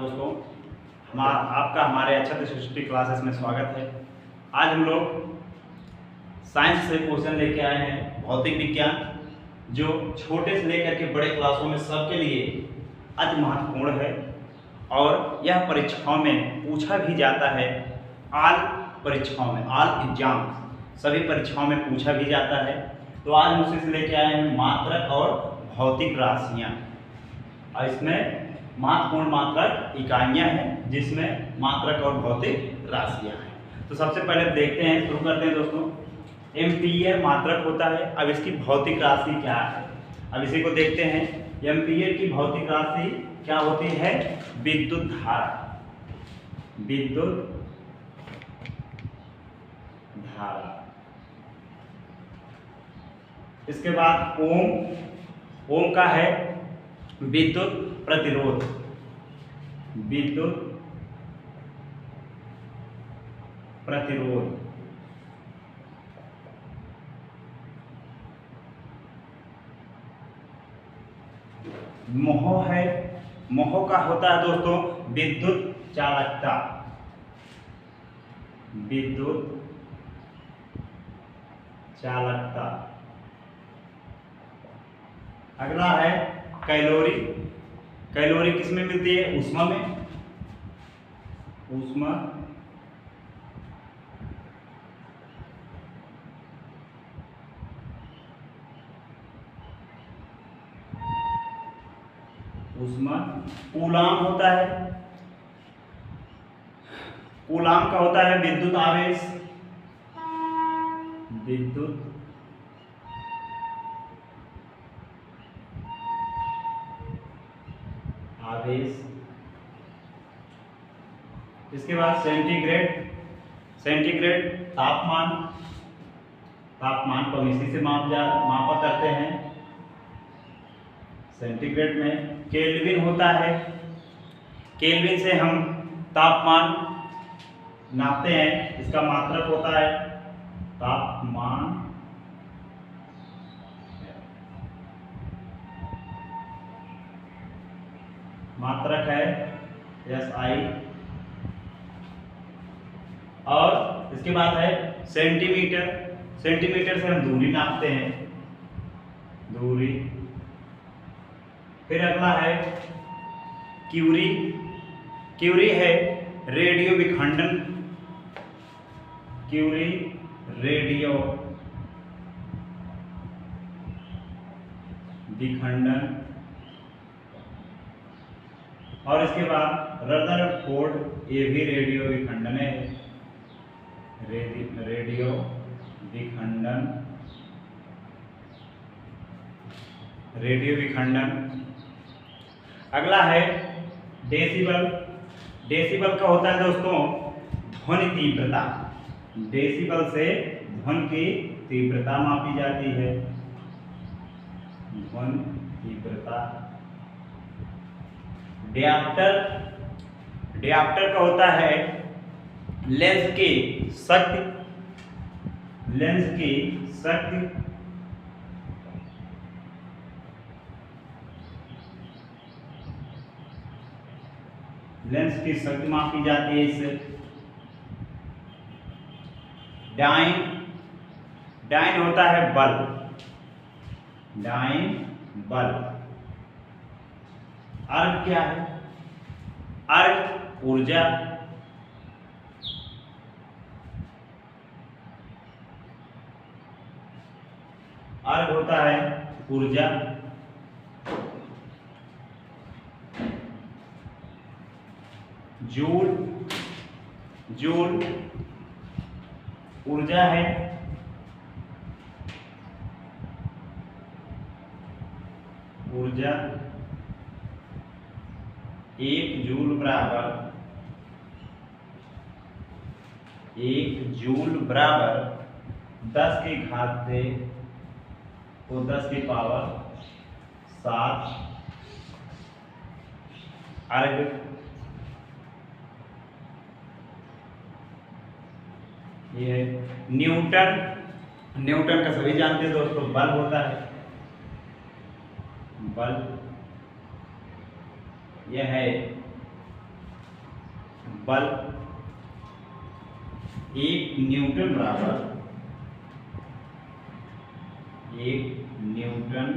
दोस्तों, आपका हमारे अक्षत सृष्टि क्लासेस में स्वागत है। आज हम लोग साइंस से क्वेश्चन लेके आए हैं, भौतिक विज्ञान, जो छोटे से लेकर के बड़े क्लासों में सबके लिए अति महत्वपूर्ण है और यह परीक्षाओं में पूछा भी जाता है। ऑल परीक्षाओं में, ऑल एग्जाम, सभी परीक्षाओं में पूछा भी जाता है। तो आज हम उसी से लेके आए हैं मात्रक और भौतिक राशियाँ, और इसमें महत्वपूर्ण मात्रक इकाइयाँ हैं जिसमें मात्रक और भौतिक राशियाँ हैं। तो सबसे पहले देखते हैं, शुरू करते हैं दोस्तों। एम्पीयर मात्रक होता है। अब इसकी भौतिक राशि क्या है, अब इसी को देखते हैं। एम्पीयर की भौतिक राशि क्या होती है? विद्युत धारा, विद्युत धारा। इसके बाद ओम, ओम का है विद्युत प्रतिरोध, विद्युत प्रतिरोध। मोह है, मोह का होता है दोस्तों विद्युत चालकता, विद्युत चालकता। अगला है कैलोरी, कैलोरी किसमें मिलती है? ऊष्मा में, ऊष्मा ऊष्मा। कूलाम होता है, कूलाम का होता है विद्युत आवेश, विद्युत आवेश। इसके बाद सेंटीग्रेड, सेंटीग्रेड तापमान, तापमान को हम इसी से मापा करते हैं। सेंटीग्रेड में केल्विन होता है, केल्विन से हम तापमान नापते हैं। इसका मात्रक होता है तापमान, मात्रक है SI। और इसके बाद है सेंटीमीटर, सेंटीमीटर से हम दूरी नापते हैं, दूरी। फिर अगला है क्यूरी, क्यूरी है रेडियो विखंडन, क्यूरी रेडियो विखंडन। और इसके बाद रदरफोर्ड, ये भी रेडियो विखंडन है, रेडियो विखंडन, रेडियो विखंडन। अगला है डेसिबल, डेसिबल का होता है दोस्तों ध्वनि तीव्रता, डेसिबल से ध्वनि की तीव्रता मापी जाती है, ध्वनि तीव्रता। डायप्टर, डायप्टर का होता है लेंस की शक्ति, लेंस की शक्ति। लेंस की शक्ति मापी जाती है इससे। डाइन, डाइन होता है बल, डाइन बल। अर्ग क्या है? अर्ग ऊर्जा, अर्ग होता है ऊर्जा। जूल, जूल ऊर्जा है, ऊर्जा। 1 जूल बराबर, 1 जूल बराबर 10 की घात से तो 10 की पावर 7 अर्ग। ये है न्यूटन, न्यूटन का सभी जानते हैं दोस्तों, बल होता है, बल। यह है बल 1 न्यूटन बराबर 1 न्यूटन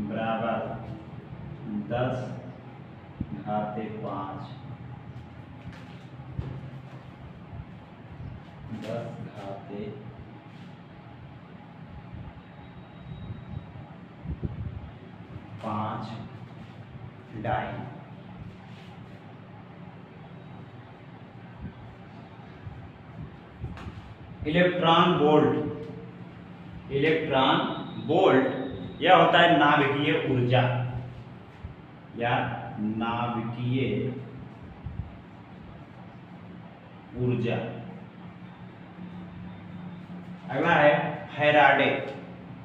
बराबर 10⁵ 10⁵ डाइन। इलेक्ट्रॉन वोल्ट यह होता है नाभिकीय ऊर्जा या नाभिकीय ऊर्जा। अगला है फैराडे।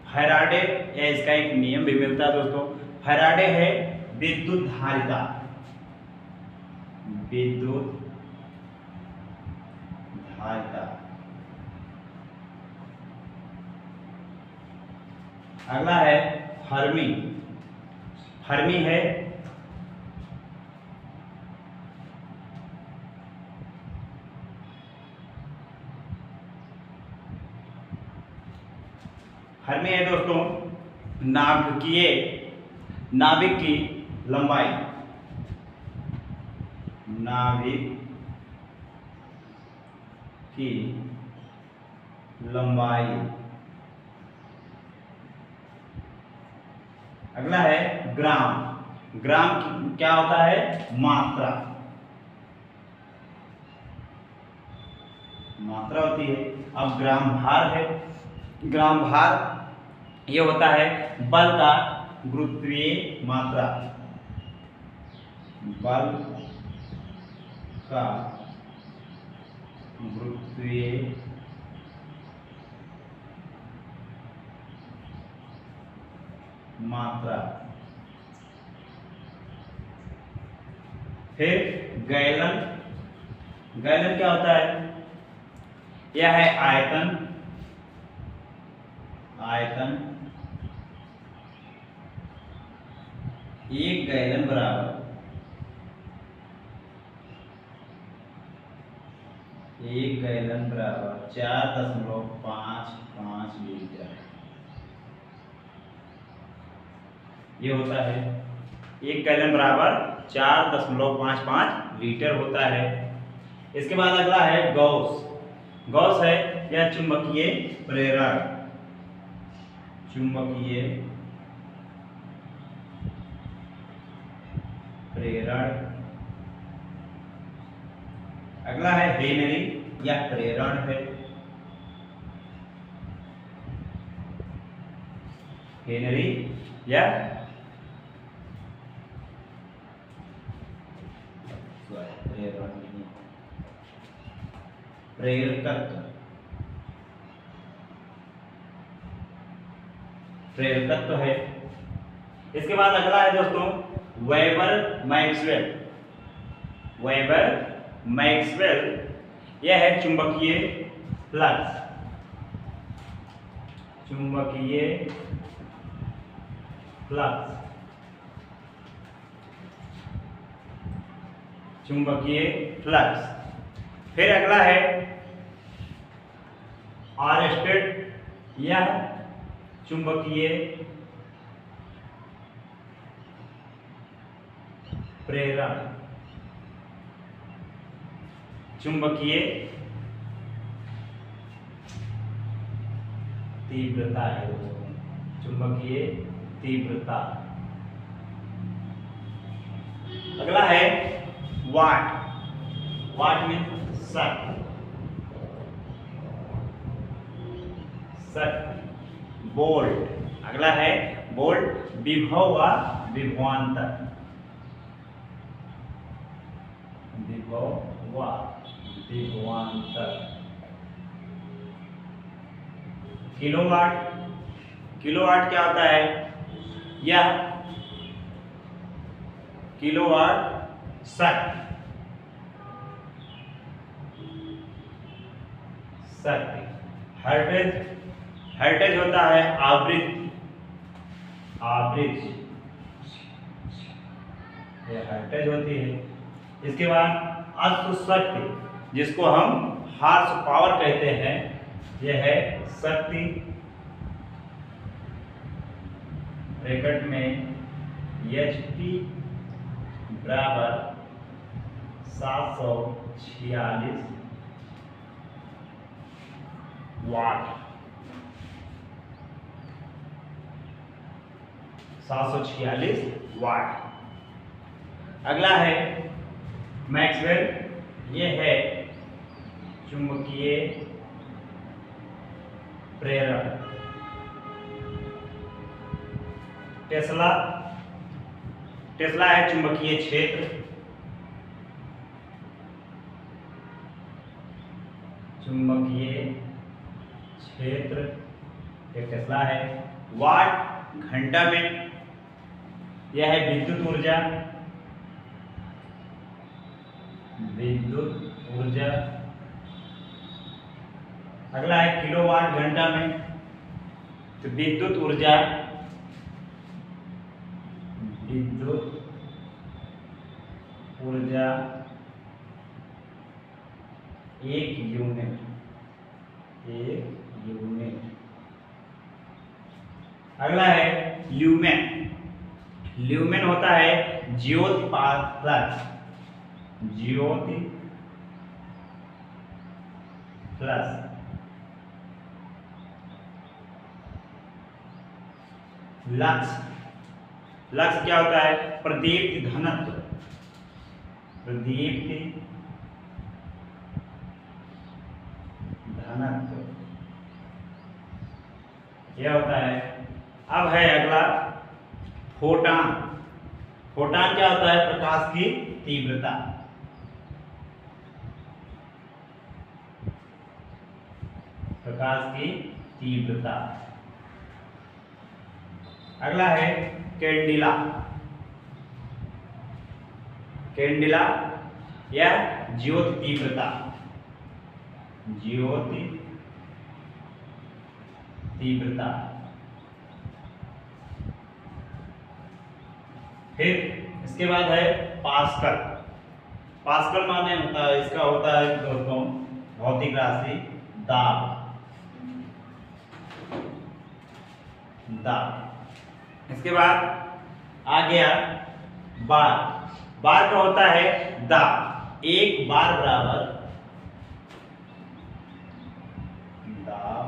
फैराडे या इसका एक नियम भी मिलता है दोस्तों। फैराडे है विद्युत धारिता। अगला है फर्मी। फर्मी है दोस्तों नाभिक की लंबाई। नाभिक की लंबाई। अगला है ग्राम। ग्राम क्या होता है? मात्रा होती है। अब ग्राम भार है। ग्राम भार ये होता है बल का गुरुत्वीय मात्रा। बल का गुरुत्वीय मात्रा। फिर गैलन। गैलन क्या होता है? यह है आयतन। 1 गैलन बराबर 4.55 लीटर। ये होता है 1 गैलन बराबर 4.55 लीटर होता है। इसके बाद अगला है गॉस। गॉस है यह चुंबकीय प्रेरण। अगला है हेनरी या प्रेरण है। हेनरी या प्रेरकत्व है। इसके बाद अगला है दोस्तों वेबर मैक्सवेल। यह है चुंबकीय फ्लक्स। फिर अगला है आरस्टेड। यह चुंबकीय प्रेरण। चुंबकीय तीव्रता है दोस्तों। चुंबकीय तीव्रता। अगला है वाट। वाट मीन शक्ति। वोल्ट। अगला है वोल्ट विभव व विभवांतर। किलोवाट क्या होता है? यह किलोवाट शक्ति। हर्टेज होता है आवृत्ति। ये हर्टेज होती है। इसके बाद अश्व शक्ति जिसको हम हार्स पावर कहते हैं, यह है शक्ति ब्रैकेट में HP बराबर 746 वाट। 746 वाट। अगला है मैक्सवेल, ये है चुंबकीय प्रेरण। टेस्ला है चुंबकीय क्षेत्र। चुंबकीय क्षेत्र एक टेस्ला है। वाट घंटा में, यह है विद्युत ऊर्जा। विद्युत ऊर्जा। अगला है किलोवाट घंटा में, तो विद्युत ऊर्जा, विद्युत ऊर्जा एक यूनिट। अगला है ल्यूमेन। ल्यूमेन होता है ज्योति प्लस। ज्योति प्लस। लक्स क्या होता है? प्रदीप्ति घनत्व। प्रदीप्ति घनत्व यह होता है। अब है अगला फोटान। फोटान क्या होता है? प्रकाश की तीव्रता। प्रकाश की तीव्रता। अगला है कैंडिला। कैंडिला या ज्योति तीव्रता। ज्योति तीव्रता। फिर इसके बाद है पास्कल। पास्कल माने होता है, इसका होता है दोस्तों भौतिक राशि दाब। इसके बाद आ गया बार। बार का होता है दाब। एक बार बराबर दाब,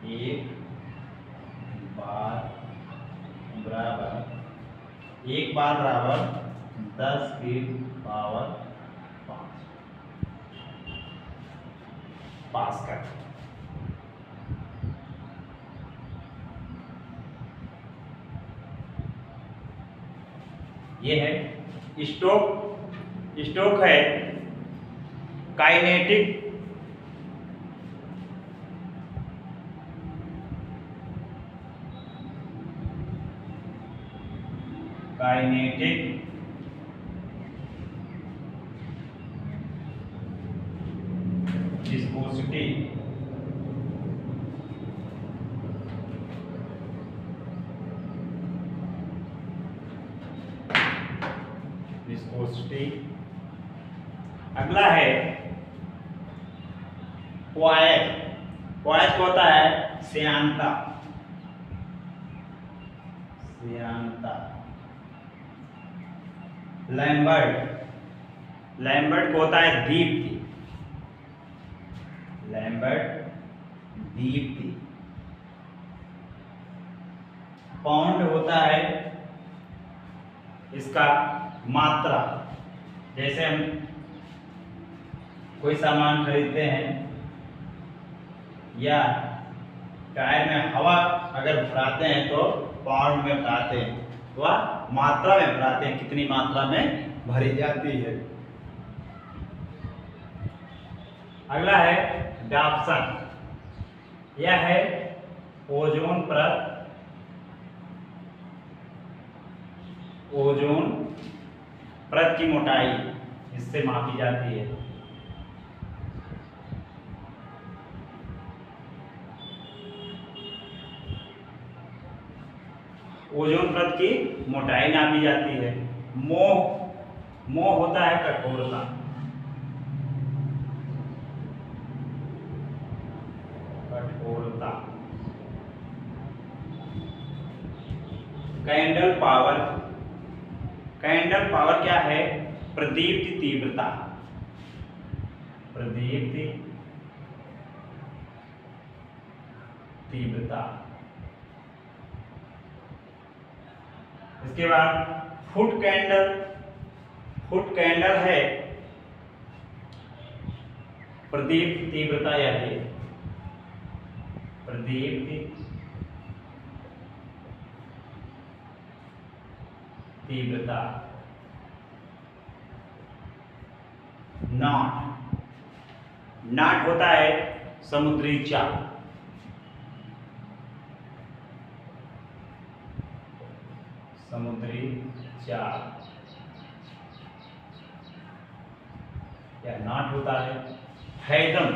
एक बार बराबर, एक बार बराबर 10 की पावर 5 पास्कल। ये है स्टोक। स्टोक है काइनेटिक विस्कोसिटी। विस्कोसिटी। अगला है क्वायस। क्वायस को होता है श्यानता। श्यानता। लैम्बर्ट। लैम्बर्ट को होता है दीप्ति। लैम्बर्ट दीप्ति। पाउंड होता है इसका मात्रा। जैसे हम कोई सामान खरीदते हैं या टायर में हवा अगर भराते हैं तो पाउंड में भराते हैं, वह मात्रा में भराते हैं, कितनी मात्रा में भरी जाती है। अगला है डाप्सन। यह है ओजोन परत। ओजोन परत की मोटाई इससे मापी जाती है। ओजोन परत की मोटाई नापी जाती है। मोह होता है कठोरता। कठोरता। Candle power. कैंडल पावर क्या है? प्रदीप्ति तीव्रता। प्रदीप्ति तीव्रता। इसके बाद फुट कैंडल। फुट कैंडल है प्रदीप्ति तीव्रता या प्रदीप्ति तीव्रता। नॉट। नॉट होता है समुद्री चाप। समुद्री चाप या नॉट होता है। फैदम।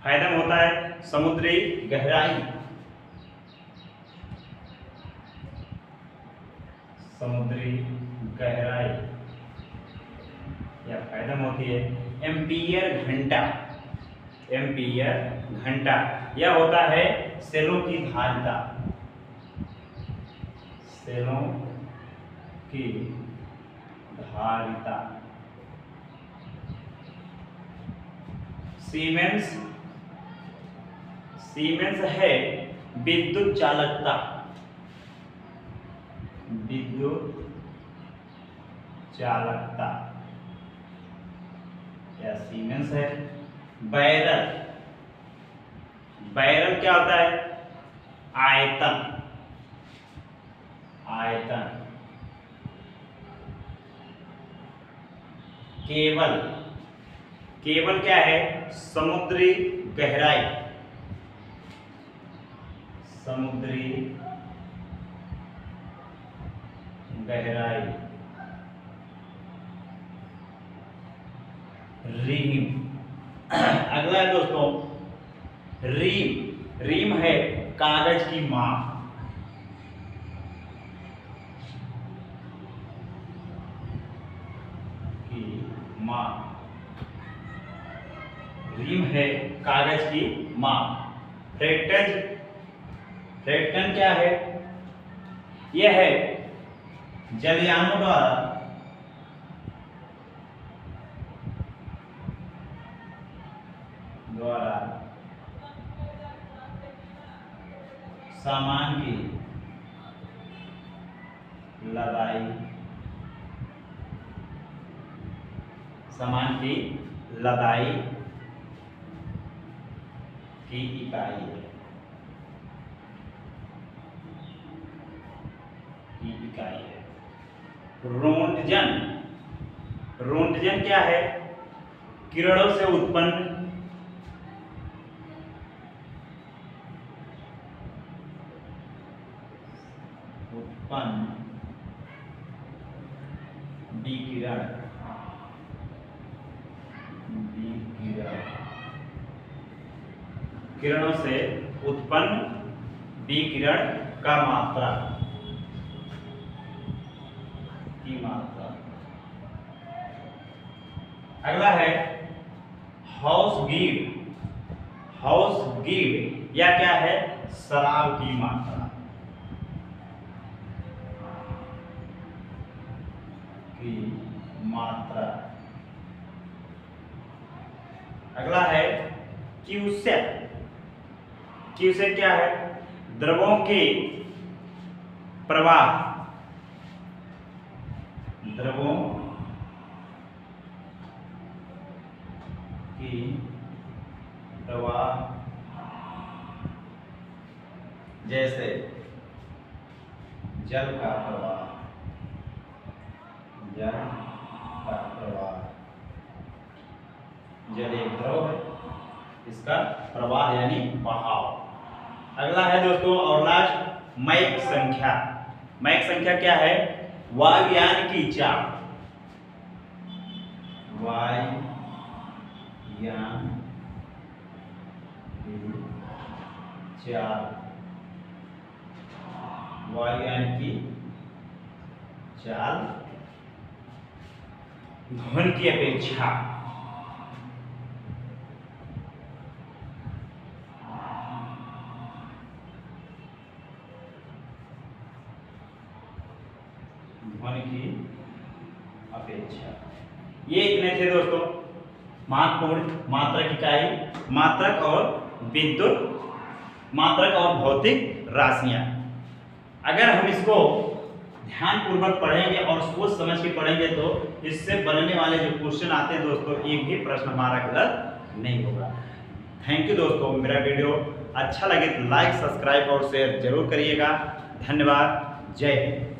फैदम होता है समुद्री गहराई। समुद्री गहराई या फैदम होती है। एम्पियर घंटा। एम्पियर घंटा यह होता है सेलों की धारिता। सेलों की धारिता। सीमेंस। सीमेंस है विद्युत चालकता। विद्युत चालकता या सीमेंस है। बैरल। बैरल क्या होता है? आयतन। आयतन। केबल। केबल क्या है? समुद्री गहराई। समुद्री गहराई। रीम। अगला है दोस्तों रीम। रीम है कागज की माप। की माप। रीम है कागज की माप। फ्रेक्टन। फ्रेक्टन क्या है? यह है जलयानों द्वारा सामान की लदाई। सामान की लदाई की इकाई है। की इकाई है। रोंटजन। रोंटजन क्या है? किरणों से उत्पन्न विकिरण। किरणों से उत्पन्न विकिरण का मात्रा की मात्रा। अगला है हाउस गीड। हाउस गीड या क्या है? शराब की मात्रा। की मात्रा। अगला है क्यूसेक। क्यूसेक क्या है? द्रवों के प्रवाह। द्रवों की प्रवाह जैसे जल का प्रवाह। जल का प्रवाह। जल एक द्रव है, इसका प्रवाह यानी बहाव। अगला है दोस्तों और लास्ट मैक संख्या। मैक संख्या क्या है? वायुयान की चाप। वायुयान की चाप वायुयान की चाल ध्वनि की अपेक्षा ये इतने थे दोस्तों महत्वपूर्ण मात्रक इकाई, मात्रक और विद्युत मात्रक और भौतिक राशियां। अगर हम इसको ध्यानपूर्वक पढ़ेंगे और सोच समझ के पढ़ेंगे तो इससे बनने वाले जो क्वेश्चन आते हैं दोस्तों, एक भी प्रश्न हमारा गलत नहीं होगा। थैंक यू दोस्तों। मेरा वीडियो अच्छा लगे तो लाइक, सब्सक्राइब और शेयर जरूर करिएगा। धन्यवाद। जय हिंद।